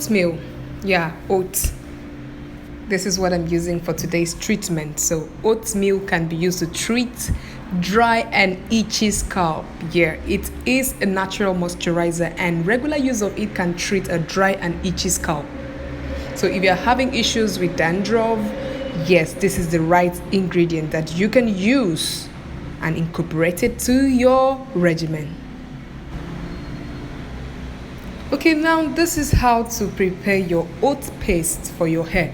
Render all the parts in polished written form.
oatmeal. Yeah, oats. This is what I'm using for today's treatment. So oatmeal can be used to treat dry and itchy scalp. Yeah, it is a natural moisturizer, and regular use of it can treat a dry and itchy scalp. So if you're having issues with dandruff, yes, this is the right ingredient that you can use and incorporate it to your regimen. Okay, now this is how to prepare your oat paste for your hair.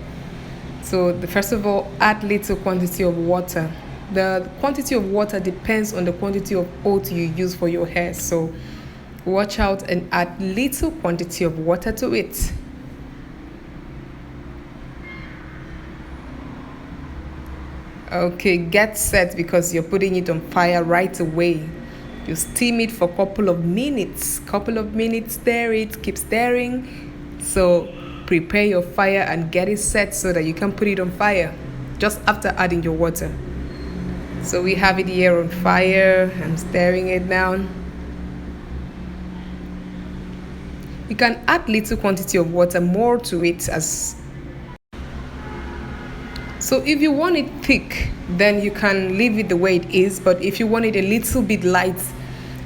So first of all, add little quantity of water. The quantity of water depends on the quantity of oat you use for your hair. So watch out and add little quantity of water to it. Okay, get set because you're putting it on fire right away. You steam it for a couple of minutes. Stir it, keep stirring. So prepare your fire and get it set so that you can put it on fire just after adding your water. So we have it here on fire. I'm stirring it down. You can add little quantity of water, more to it as. So if you want it thick, then you can leave it the way it is. But if you want it a little bit light,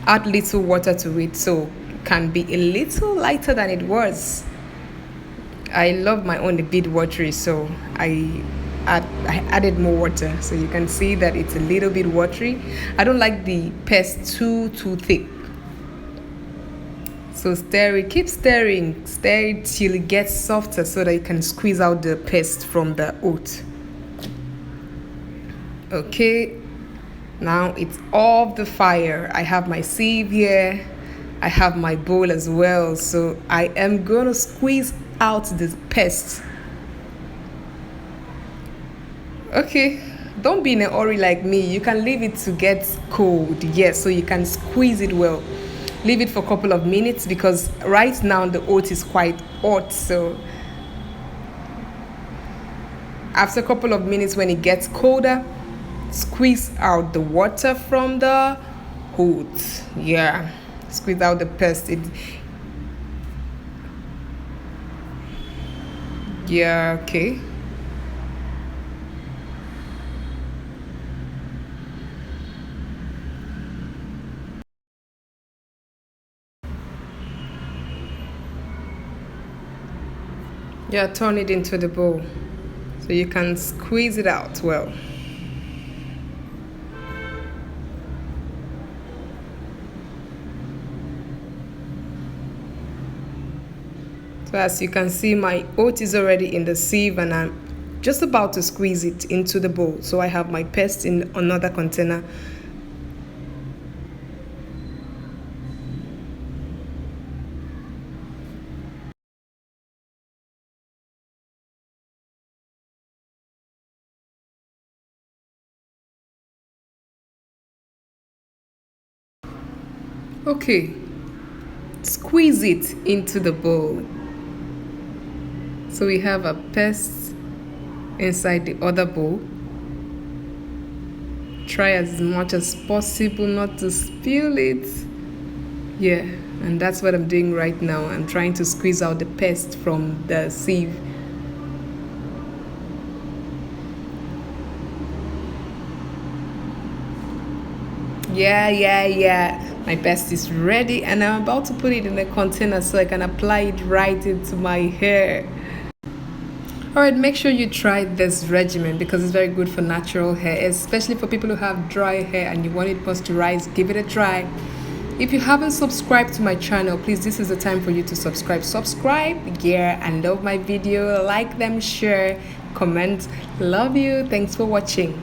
add little water to it so it can be a little lighter than it was. I love my own a bit watery, so I added more water, so you can see that it's a little bit watery. I don't like the paste too thick. So stir it, keep stirring, stir it till it gets softer so that you can squeeze out the paste from the oat. Okay, now it's off the fire. I have my sieve here. I have my bowl as well. So I am going to squeeze out the paste. Okay, don't be in a hurry like me. You can leave it to get cold. Yes, so you can squeeze it well. Leave it for a couple of minutes because right now the oat is quite hot. So after a couple of minutes, when it gets colder, squeeze out the water from the oat. Yeah, squeeze out the paste. Yeah, okay. Yeah, turn it into the bowl so you can squeeze it out well. So as you can see, my oat is already in the sieve and I'm just about to squeeze it into the bowl. So I have my paste in another container. Okay, squeeze it into the bowl. So we have a paste inside the other bowl. Try as much as possible not to spill it. Yeah, and that's what I'm doing right now. I'm trying to squeeze out the paste from the sieve. Yeah. My paste is ready and I'm about to put it in a container so I can apply it right into my hair. Alright, make sure you try this regimen because it's very good for natural hair, especially for people who have dry hair and you want it moisturized. Give it a try. If you haven't subscribed to my channel, please, this is the time for you to subscribe. Yeah, and love my video. Like them, share, comment. Love you. Thanks for watching.